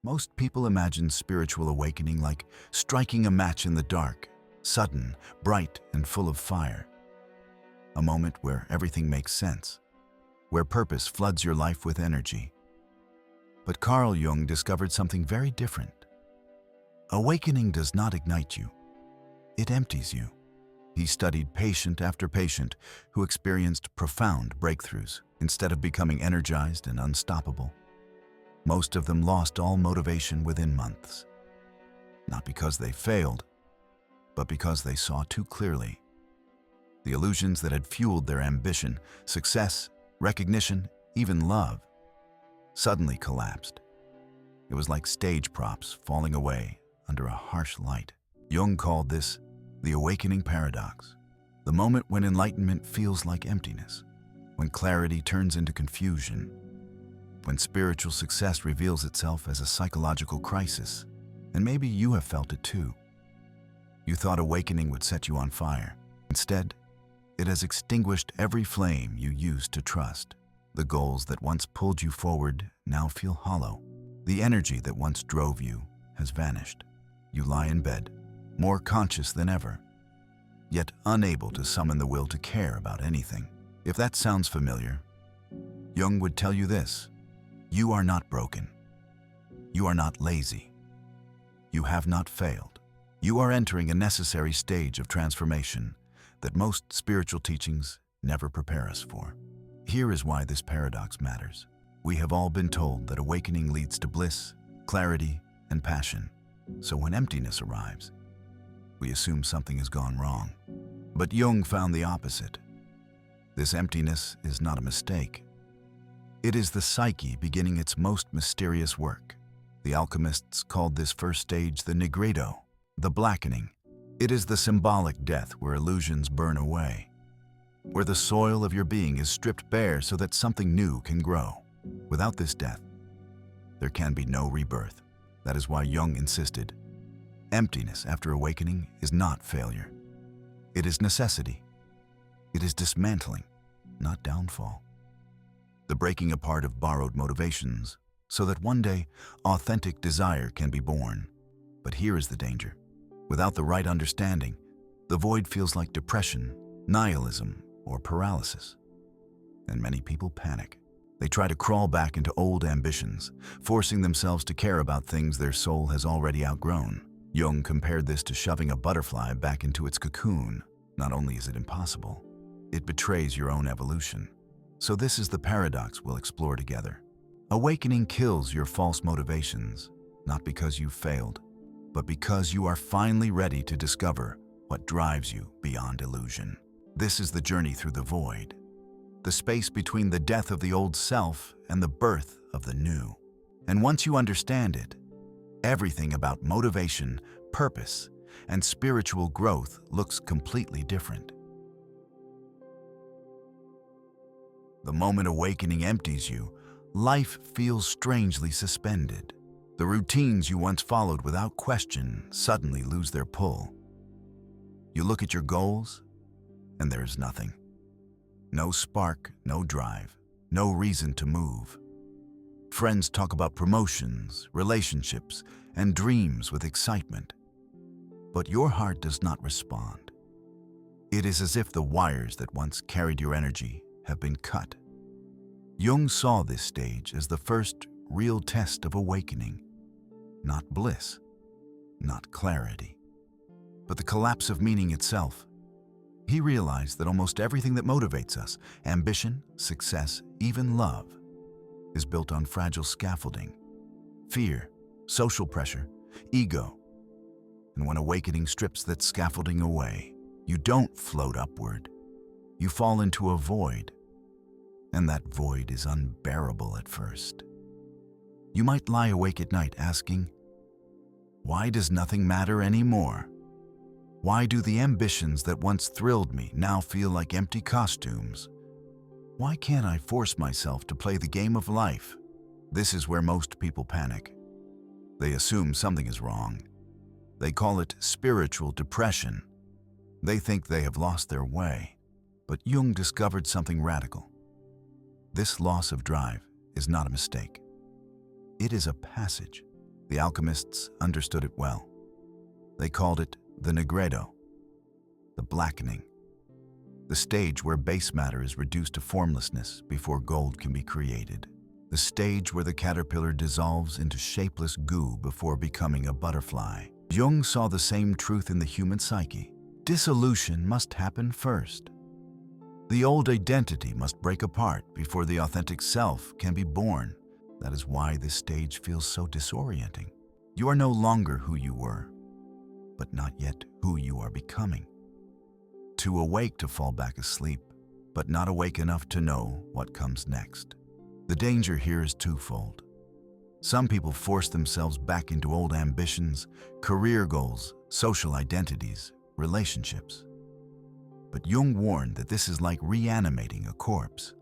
Most people imagine spiritual awakening like striking a match in the dark, sudden, bright, and full of fire. A moment where everything makes sense, where purpose floods your life with energy. But Carl Jung discovered something very different. Awakening does not ignite you. It empties you. He studied patient after patient who experienced profound breakthroughs instead of becoming energized and unstoppable. Most of them lost all motivation within months. Not because they failed, but because they saw too clearly. The illusions that had fueled their ambition, success, recognition, even love, suddenly collapsed. It was like stage props falling away under a harsh light. Jung called this the awakening paradox, the moment when enlightenment feels like emptiness, when clarity turns into confusion, when spiritual success reveals itself as a psychological crisis. And maybe you have felt it too. You thought awakening would set you on fire. Instead, it has extinguished every flame you used to trust. The goals that once pulled you forward now feel hollow. The energy that once drove you has vanished. You lie in bed, more conscious than ever, yet unable to summon the will to care about anything. If that sounds familiar, Jung would tell you this: you are not broken. You are not lazy. You have not failed. You are entering a necessary stage of transformation that most spiritual teachings never prepare us for. Here is why this paradox matters. We have all been told that awakening leads to bliss, clarity, and passion. So when emptiness arrives, we assume something has gone wrong. But Jung found the opposite. This emptiness is not a mistake. It is the psyche beginning its most mysterious work. The alchemists called this first stage the nigredo, the blackening. It is the symbolic death where illusions burn away, where the soil of your being is stripped bare so that something new can grow. Without this death, there can be no rebirth. That is why Jung insisted, emptiness after awakening is not failure. It is necessity. It is dismantling, not downfall. The breaking apart of borrowed motivations, so that one day authentic desire can be born. But here is the danger. Without the right understanding, the void feels like depression, nihilism, or paralysis. And many people panic. They try to crawl back into old ambitions, forcing themselves to care about things their soul has already outgrown. Jung compared this to shoving a butterfly back into its cocoon. Not only is it impossible, it betrays your own evolution. So this is the paradox we'll explore together. Awakening kills your false motivations, not because you failed, but because you are finally ready to discover what drives you beyond illusion. This is the journey through the void, the space between the death of the old self and the birth of the new. And once you understand it, everything about motivation, purpose, and spiritual growth looks completely different. The moment awakening empties you, life feels strangely suspended. The routines you once followed without question suddenly lose their pull. You look at your goals, and there is nothing. No spark, no drive, no reason to move. Friends talk about promotions, relationships, and dreams with excitement. But your heart does not respond. It is as if the wires that once carried your energy have been cut. Jung saw this stage as the first real test of awakening. Not bliss, not clarity, but the collapse of meaning itself. He realized that almost everything that motivates us, ambition, success, even love, is built on fragile scaffolding. Fear, social pressure, ego. And when awakening strips that scaffolding away, you don't float upward. You fall into a void. And that void is unbearable at first. You might lie awake at night asking, why does nothing matter anymore? Why do the ambitions that once thrilled me now feel like empty costumes? Why can't I force myself to play the game of life? This is where most people panic. They assume something is wrong. They call it spiritual depression. They think they have lost their way. But Jung discovered something radical. This loss of drive is not a mistake. It is a passage. The alchemists understood it well. They called it the nigredo, the blackening, the stage where base matter is reduced to formlessness before gold can be created, the stage where the caterpillar dissolves into shapeless goo before becoming a butterfly. Jung saw the same truth in the human psyche. Dissolution must happen first. The old identity must break apart before the authentic self can be born. That is why this stage feels so disorienting. You are no longer who you were, but not yet who you are becoming. Too awake to fall back asleep, but not awake enough to know what comes next. The danger here is twofold. Some people force themselves back into old ambitions, career goals, social identities, relationships. But Jung warned that this is like reanimating a corpse.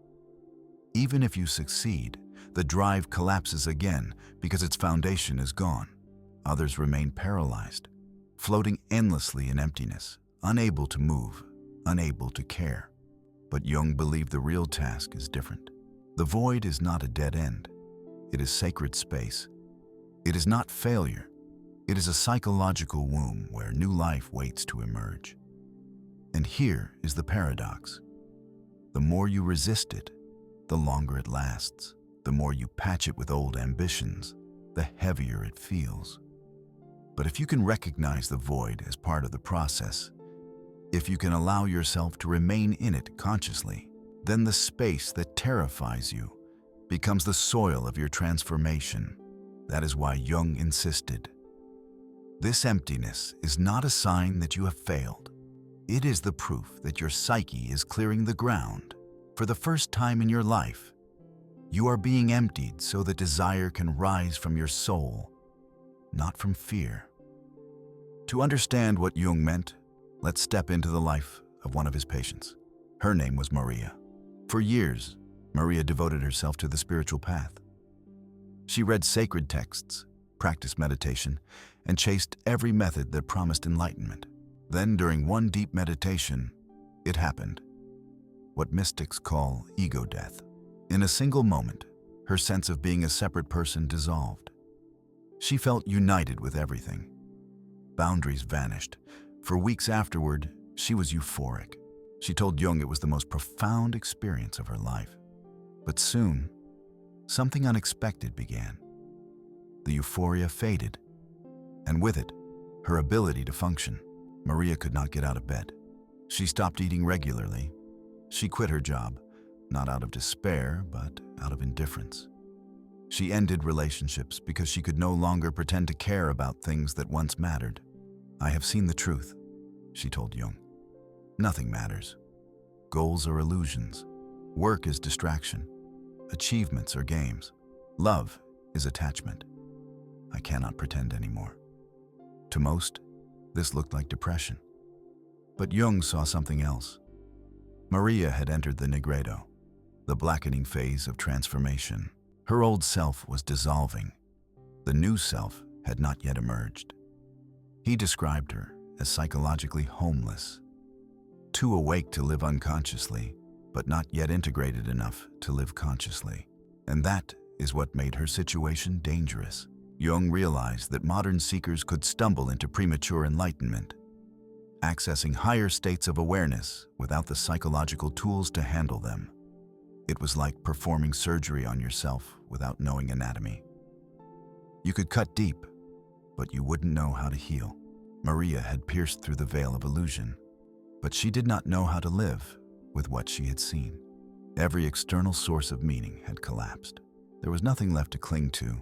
Even if you succeed, the drive collapses again because its foundation is gone. Others remain paralyzed, floating endlessly in emptiness, unable to move, unable to care. But Jung believed the real task is different. The void is not a dead end. It is sacred space. It is not failure. It is a psychological womb where new life waits to emerge. And here is the paradox. The more you resist it, the longer it lasts. The more you patch it with old ambitions, the heavier it feels. But if you can recognize the void as part of the process, if you can allow yourself to remain in it consciously, then the space that terrifies you becomes the soil of your transformation. That is why Jung insisted. This emptiness is not a sign that you have failed. It is the proof that your psyche is clearing the ground. For the first time in your life, you are being emptied so that desire can rise from your soul, not from fear. To understand what Jung meant, let's step into the life of one of his patients. Her name was Maria. For years, Maria devoted herself to the spiritual path. She read sacred texts, practiced meditation, and chased every method that promised enlightenment. Then, during one deep meditation, it happened. What mystics call ego death. In a single moment, her sense of being a separate person dissolved. She felt united with everything. Boundaries vanished. For weeks afterward, she was euphoric. She told Jung it was the most profound experience of her life. But soon, something unexpected began. The euphoria faded, and with it, her ability to function. Maria could not get out of bed. She stopped eating regularly. She quit her job, not out of despair, but out of indifference. She ended relationships because she could no longer pretend to care about things that once mattered. I have seen the truth, she told Jung. Nothing matters. Goals are illusions. Work is distraction. Achievements are games. Love is attachment. I cannot pretend anymore. To most, this looked like depression. But Jung saw something else. Maria had entered the nigredo, the blackening phase of transformation. Her old self was dissolving. The new self had not yet emerged. He described her as psychologically homeless, too awake to live unconsciously, but not yet integrated enough to live consciously. And that is what made her situation dangerous. Jung realized that modern seekers could stumble into premature enlightenment, accessing higher states of awareness without the psychological tools to handle them. It was like performing surgery on yourself without knowing anatomy. You could cut deep, but you wouldn't know how to heal. Maria had pierced through the veil of illusion, but she did not know how to live with what she had seen. Every external source of meaning had collapsed. There was nothing left to cling to.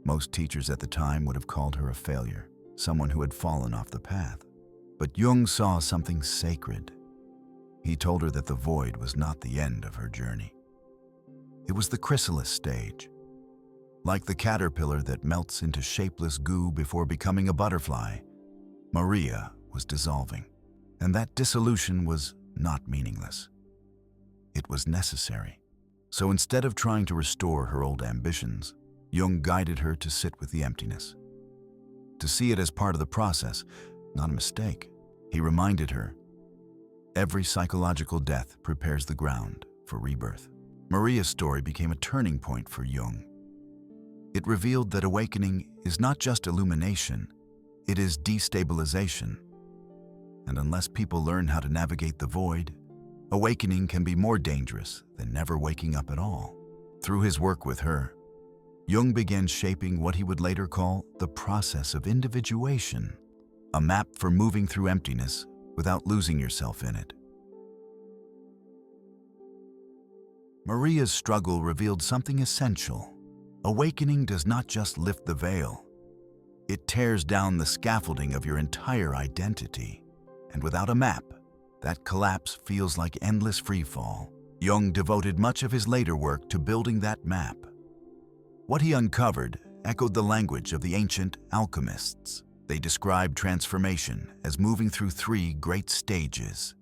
Most teachers at the time would have called her a failure, someone who had fallen off the path. But Jung saw something sacred. He told her that the void was not the end of her journey. It was the chrysalis stage. Like the caterpillar that melts into shapeless goo before becoming a butterfly, Maria was dissolving. And that dissolution was not meaningless. It was necessary. So instead of trying to restore her old ambitions, Jung guided her to sit with the emptiness, to see it as part of the process, not a mistake. He reminded her, every psychological death prepares the ground for rebirth. Maria's story became a turning point for Jung. It revealed that awakening is not just illumination, it is destabilization. And unless people learn how to navigate the void, awakening can be more dangerous than never waking up at all. Through his work with her, Jung began shaping what he would later call the process of individuation, a map for moving through emptiness without losing yourself in it. Maria's struggle revealed something essential. Awakening does not just lift the veil. It tears down the scaffolding of your entire identity. And without a map, that collapse feels like endless freefall. Jung devoted much of his later work to building that map. What he uncovered echoed the language of the ancient alchemists. They described transformation as moving through three great stages: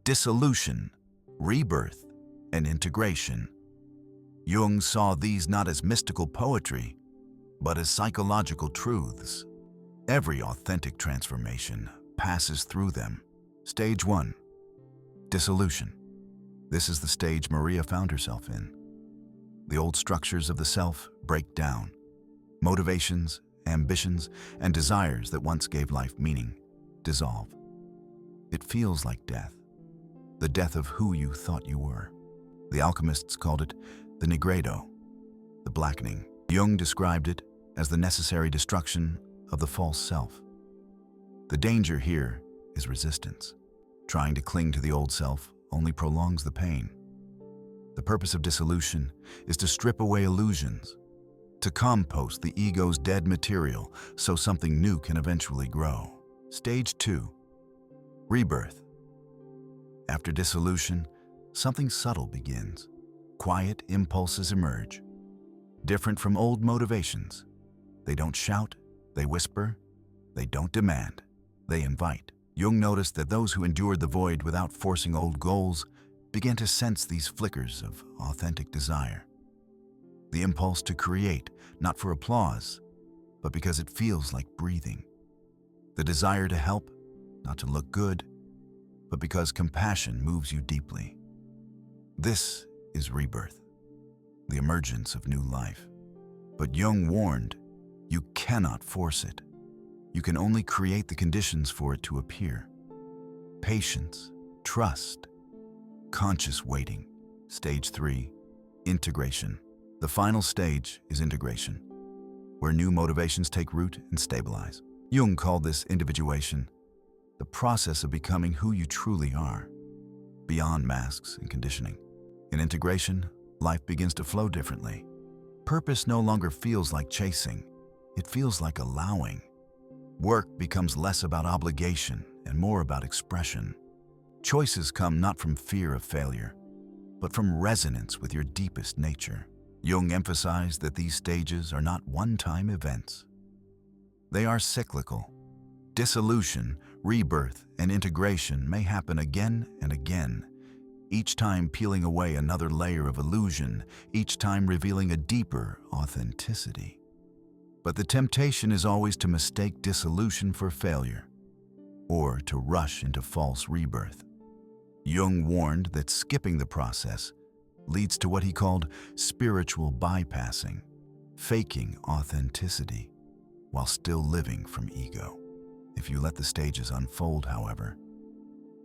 dissolution, rebirth, and integration. Jung saw these not as mystical poetry, but as psychological truths. Every authentic transformation passes through them. Stage 1. Dissolution. This is the stage Maria found herself in. The old structures of the self break down. Motivations, ambitions, and desires that once gave life meaning dissolve. It feels like death, the death of who you thought you were. The alchemists called it the nigredo, the blackening. Jung described it as the necessary destruction of the false self. The danger here is resistance. Trying to cling to the old self only prolongs the pain. The purpose of dissolution is to strip away illusions, to compost the ego's dead material so something new can eventually grow. Stage 2. Rebirth. After dissolution, something subtle begins. Quiet impulses emerge, different from old motivations. They don't shout, they whisper, they don't demand, they invite. Jung noticed that those who endured the void without forcing old goals began to sense these flickers of authentic desire. The impulse to create, not for applause, but because it feels like breathing. The desire to help, not to look good, but because compassion moves you deeply. This is rebirth, the emergence of new life. But Jung warned, you cannot force it. You can only create the conditions for it to appear. Patience, trust, conscious waiting. Stage 3, integration. The final stage is integration, where new motivations take root and stabilize. Jung called this individuation, the process of becoming who you truly are, beyond masks and conditioning. In integration, life begins to flow differently. Purpose no longer feels like chasing, it feels like allowing. Work becomes less about obligation and more about expression. Choices come not from fear of failure, but from resonance with your deepest nature. Jung emphasized that these stages are not one-time events. They are cyclical. Dissolution, rebirth, and integration may happen again and again, each time peeling away another layer of illusion, each time revealing a deeper authenticity. But the temptation is always to mistake dissolution for failure, or to rush into false rebirth. Jung warned that skipping the process leads to what he called spiritual bypassing, faking authenticity while still living from ego. If you let the stages unfold, however,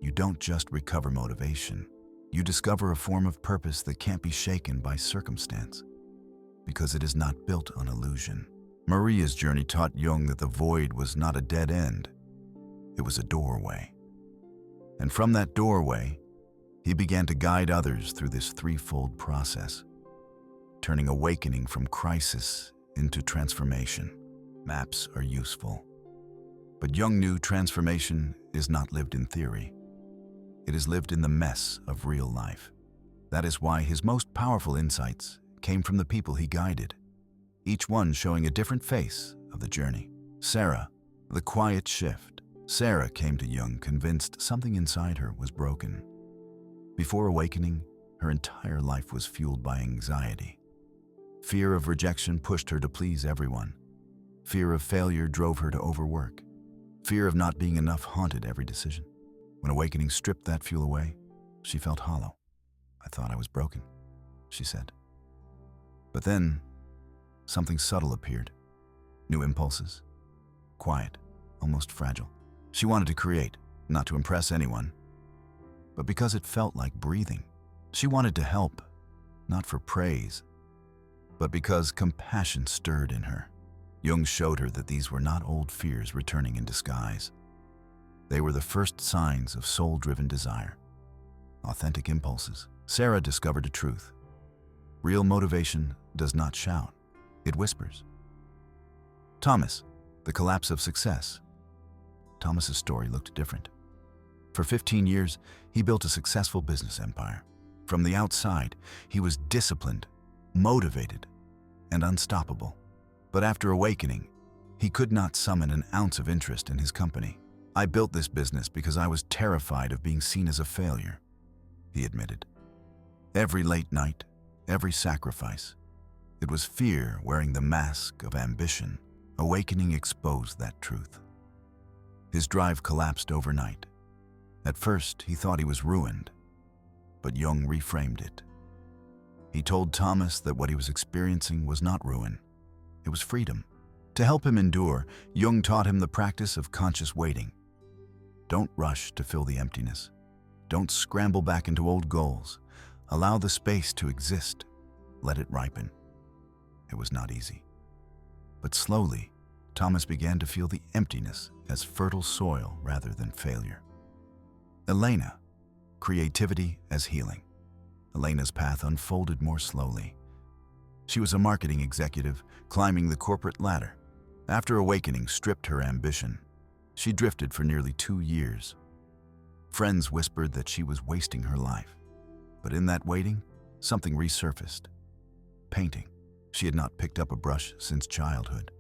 you don't just recover motivation. You discover a form of purpose that can't be shaken by circumstance, because it is not built on illusion. Maria's journey taught Jung that the void was not a dead end, it was a doorway. And from that doorway, he began to guide others through this threefold process, turning awakening from crisis into transformation. Maps are useful, but Jung knew transformation is not lived in theory. It is lived in the mess of real life. That is why his most powerful insights came from the people he guided, each one showing a different face of the journey. Sarah, the quiet shift. Sarah came to Jung convinced something inside her was broken. Before awakening, her entire life was fueled by anxiety. Fear of rejection pushed her to please everyone. Fear of failure drove her to overwork. Fear of not being enough haunted every decision. When awakening stripped that fuel away, she felt hollow. "I thought I was broken," she said. But then, something subtle appeared. New impulses. Quiet, almost fragile. She wanted to create, not to impress anyone, but because it felt like breathing. She wanted to help, not for praise, but because compassion stirred in her. Jung showed her that these were not old fears returning in disguise. They were the first signs of soul-driven desire, authentic impulses. Sarah discovered a truth. Real motivation does not shout, it whispers. Thomas, the collapse of success. Thomas's story looked different. For 15 years, he built a successful business empire. From the outside, he was disciplined, motivated, and unstoppable. But after awakening, he could not summon an ounce of interest in his company. "I built this business because I was terrified of being seen as a failure," he admitted. Every late night, every sacrifice, it was fear wearing the mask of ambition. Awakening exposed that truth. His drive collapsed overnight. At first, he thought he was ruined, but Jung reframed it. He told Thomas that what he was experiencing was not ruin, it was freedom. To help him endure, Jung taught him the practice of conscious waiting. Don't rush to fill the emptiness. Don't scramble back into old goals. Allow the space to exist. Let it ripen. It was not easy. But slowly, Thomas began to feel the emptiness as fertile soil rather than failure. Elena, creativity as healing. Elena's path unfolded more slowly. She was a marketing executive, climbing the corporate ladder. After awakening stripped her ambition, she drifted for nearly 2 years. Friends whispered that she was wasting her life. But in that waiting, something resurfaced. Painting. She had not picked up a brush since childhood.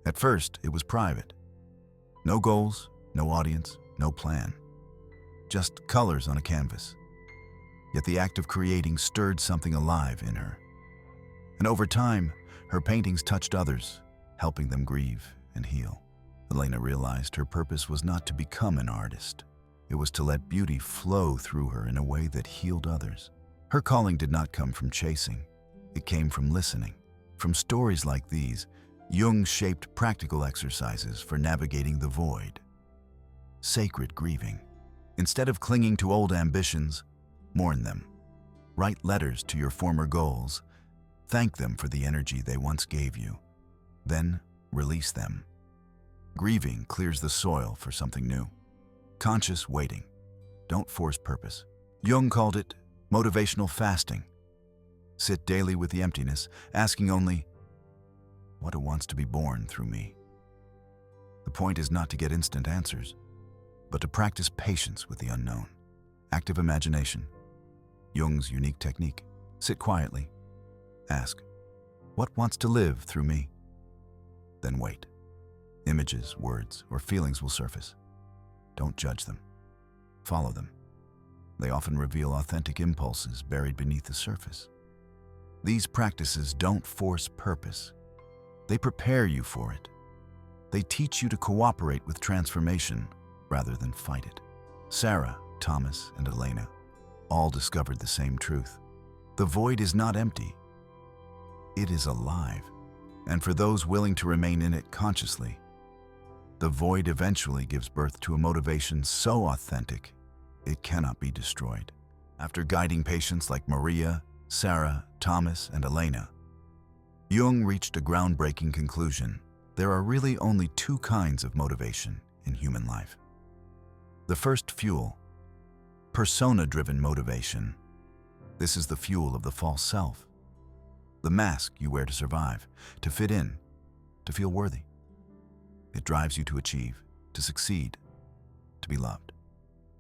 At first, it was private. No goals, no audience, no plan. Just colors on a canvas. Yet the act of creating stirred something alive in her. And over time, her paintings touched others, helping them grieve and heal. Elena realized her purpose was not to become an artist. It was to let beauty flow through her in a way that healed others. Her calling did not come from chasing. It came from listening. From stories like these, Jung shaped practical exercises for navigating the void. Sacred grieving. Instead of clinging to old ambitions, mourn them. Write letters to your former goals. Thank them for the energy they once gave you. Then release them. Grieving clears the soil for something new. Conscious waiting. Don't force purpose. Jung called it motivational fasting. Sit daily with the emptiness, asking only, what wants to be born through me? The point is not to get instant answers, but to practice patience with the unknown. Active imagination. Jung's unique technique. Sit quietly. Ask, what wants to live through me? Then wait. Images, words, or feelings will surface. Don't judge them. Follow them. They often reveal authentic impulses buried beneath the surface. These practices don't force purpose. They prepare you for it. They teach you to cooperate with transformation rather than fight it. Sarah, Thomas, and Elena all discovered the same truth. The void is not empty. It is alive. And for those willing to remain in it consciously, the void eventually gives birth to a motivation so authentic, it cannot be destroyed. After guiding patients like Maria, Sarah, Thomas, and Elena, Jung reached a groundbreaking conclusion. There are really only 2 kinds of motivation in human life. The first fuel, persona-driven motivation. This is the fuel of the false self. The mask you wear to survive, to fit in, to feel worthy. It drives you to achieve, to succeed, to be loved,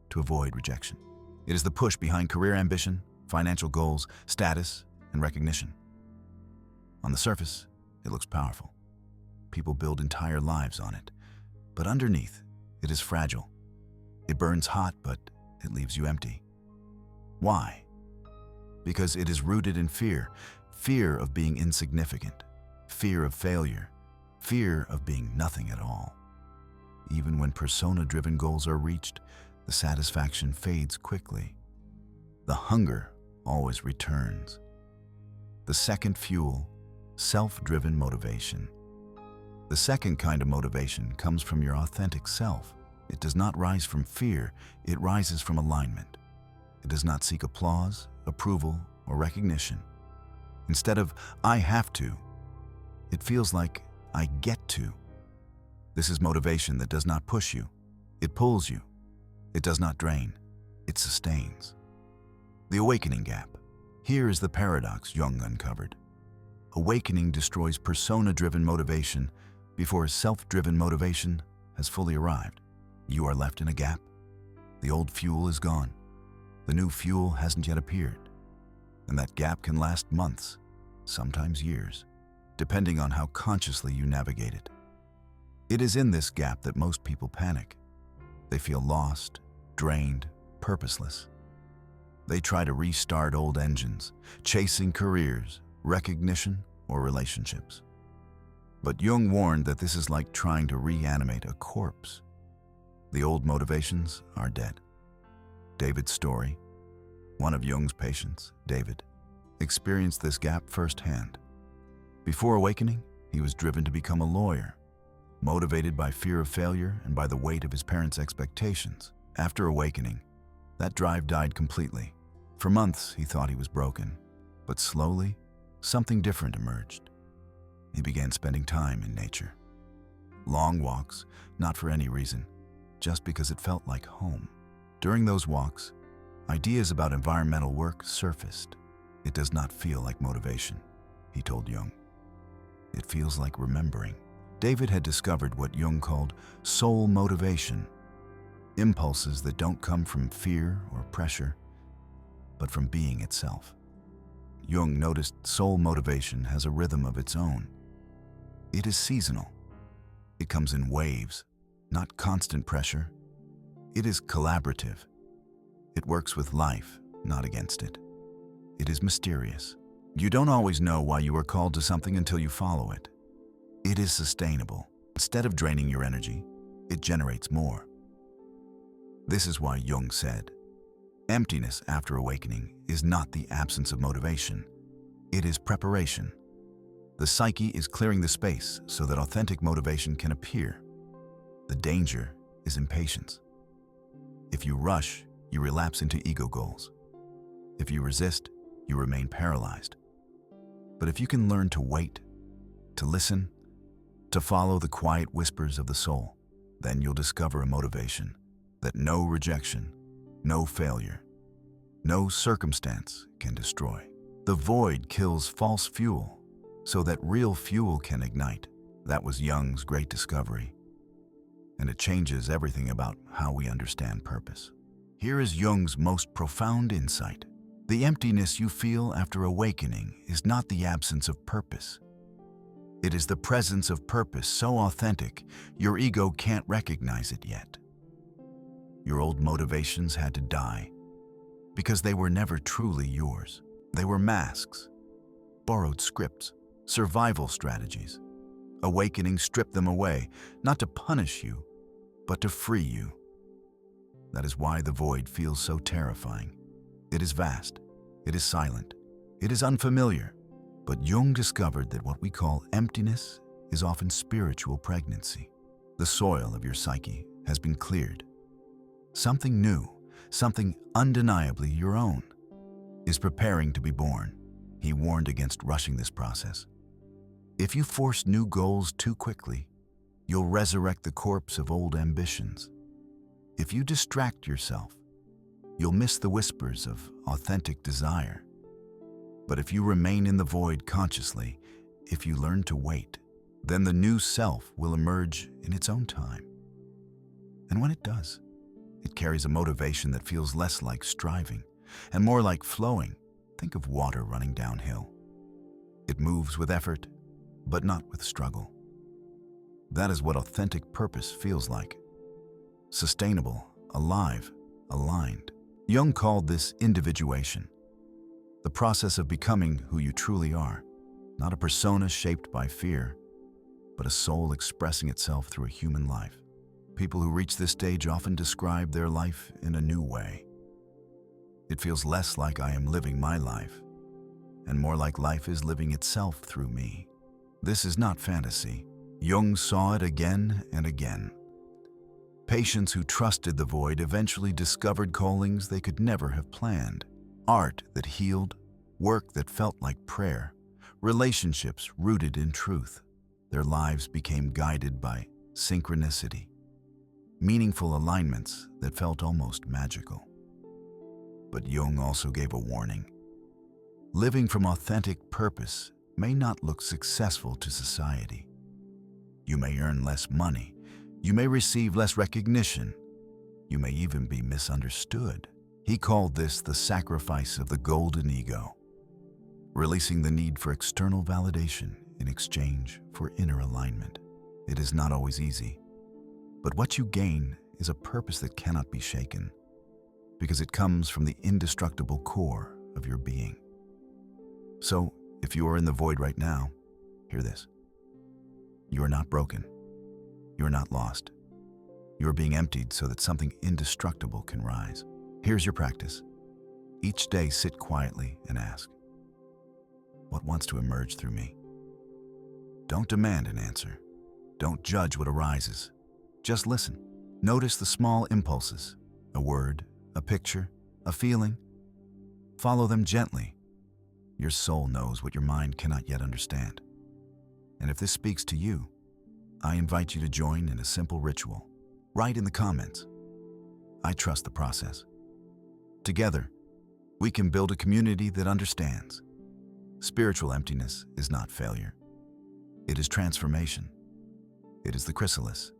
to avoid rejection. It is the push behind career ambition, financial goals, status, and recognition. On the surface, it looks powerful. People build entire lives on it. But underneath, it is fragile. It burns hot, but it leaves you empty. Why? Because it is rooted in fear. Fear of being insignificant. Fear of failure. Fear of being nothing at all. Even when persona-driven goals are reached, the satisfaction fades quickly. The hunger always returns. The second fuel, self-driven motivation. The second kind of motivation comes from your authentic self. It does not rise from fear, it rises from alignment. It does not seek applause, approval, or recognition. Instead of, I have to, it feels like, I get to. This is motivation that does not push you. It pulls you. It does not drain. It sustains. The awakening gap. Here is the paradox Jung uncovered. Awakening destroys persona-driven motivation before self-driven motivation has fully arrived. You are left in a gap. The old fuel is gone. The new fuel hasn't yet appeared. And that gap can last months, sometimes years, depending on how consciously you navigate it. It is in this gap that most people panic. They feel lost, drained, purposeless. They try to restart old engines, chasing careers, recognition, or relationships. But Jung warned that this is like trying to reanimate a corpse. The old motivations are dead. David's story. One of Jung's patients, David, experienced this gap firsthand. Before awakening, he was driven to become a lawyer, motivated by fear of failure and by the weight of his parents' expectations. After awakening, that drive died completely. For months, he thought he was broken, but slowly, something different emerged. He began spending time in nature. Long walks, not for any reason, just because it felt like home. During those walks, ideas about environmental work surfaced. It does not feel like motivation, he told Jung. It feels like remembering. David had discovered what Jung called soul motivation, impulses that don't come from fear or pressure, but from being itself. Jung noticed soul motivation has a rhythm of its own. It is seasonal. It comes in waves, not constant pressure. It is collaborative. It works with life, not against it. It is mysterious. You don't always know why you are called to something until you follow it. It is sustainable. Instead of draining your energy, it generates more. This is why Jung said, emptiness after awakening is not the absence of motivation. It is preparation. The psyche is clearing the space so that authentic motivation can appear. The danger is impatience. If you rush, you relapse into ego goals. If you resist, you remain paralyzed. But if you can learn to wait, to listen, to follow the quiet whispers of the soul, then you'll discover a motivation that no rejection, no failure, no circumstance can destroy. The void kills false fuel so that real fuel can ignite. That was Jung's great discovery. And it changes everything about how we understand purpose. Here is Jung's most profound insight. The emptiness you feel after awakening is not the absence of purpose. It is the presence of purpose so authentic, your ego can't recognize it yet. Your old motivations had to die because they were never truly yours. They were masks, borrowed scripts, survival strategies. Awakening stripped them away, not to punish you, but to free you. That is why the void feels so terrifying. It is vast, it is silent, it is unfamiliar. But Jung discovered that what we call emptiness is often spiritual pregnancy. The soil of your psyche has been cleared. Something new, something undeniably your own, is preparing to be born. He warned against rushing this process. If you force new goals too quickly, you'll resurrect the corpse of old ambitions. If you distract yourself, you'll miss the whispers of authentic desire. But if you remain in the void consciously, if you learn to wait, then the new self will emerge in its own time. And when it does, it carries a motivation that feels less like striving and more like flowing. Think of water running downhill. It moves with effort, but not with struggle. That is what authentic purpose feels like. Sustainable, alive, aligned. Jung called this individuation. The process of becoming who you truly are, not a persona shaped by fear, but a soul expressing itself through a human life. People who reach this stage often describe their life in a new way. It feels less like I am living my life, and more like life is living itself through me. This is not fantasy. Jung saw it again and again. Patients who trusted the void eventually discovered callings they could never have planned. Art that healed, work that felt like prayer, relationships rooted in truth. Their lives became guided by synchronicity, meaningful alignments that felt almost magical. But Jung also gave a warning. Living from authentic purpose may not look successful to society. You may earn less money. You may receive less recognition. You may even be misunderstood. He called this the sacrifice of the golden ego, releasing the need for external validation in exchange for inner alignment. It is not always easy, but what you gain is a purpose that cannot be shaken, because it comes from the indestructible core of your being. So, if you are in the void right now, hear this. You are not broken. You are not lost. You are being emptied so that something indestructible can rise. Here's your practice. Each day, sit quietly and ask, what wants to emerge through me? Don't demand an answer. Don't judge what arises. Just listen. Notice the small impulses, a word, a picture, a feeling. Follow them gently. Your soul knows what your mind cannot yet understand. And if this speaks to you, I invite you to join in a simple ritual. Write in the comments, I trust the process. Together, we can build a community that understands. Spiritual emptiness is not failure. It is transformation. It is the chrysalis.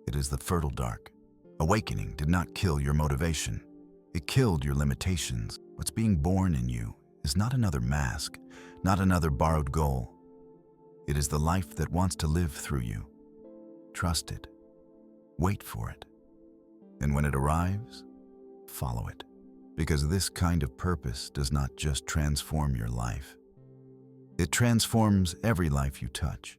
It is the fertile dark. Awakening did not kill your motivation. It killed your limitations. What's being born in you is not another mask, not another borrowed goal. It is the life that wants to live through you. Trust it. Wait for it. And when it arrives, follow it. Because this kind of purpose does not just transform your life. It transforms every life you touch.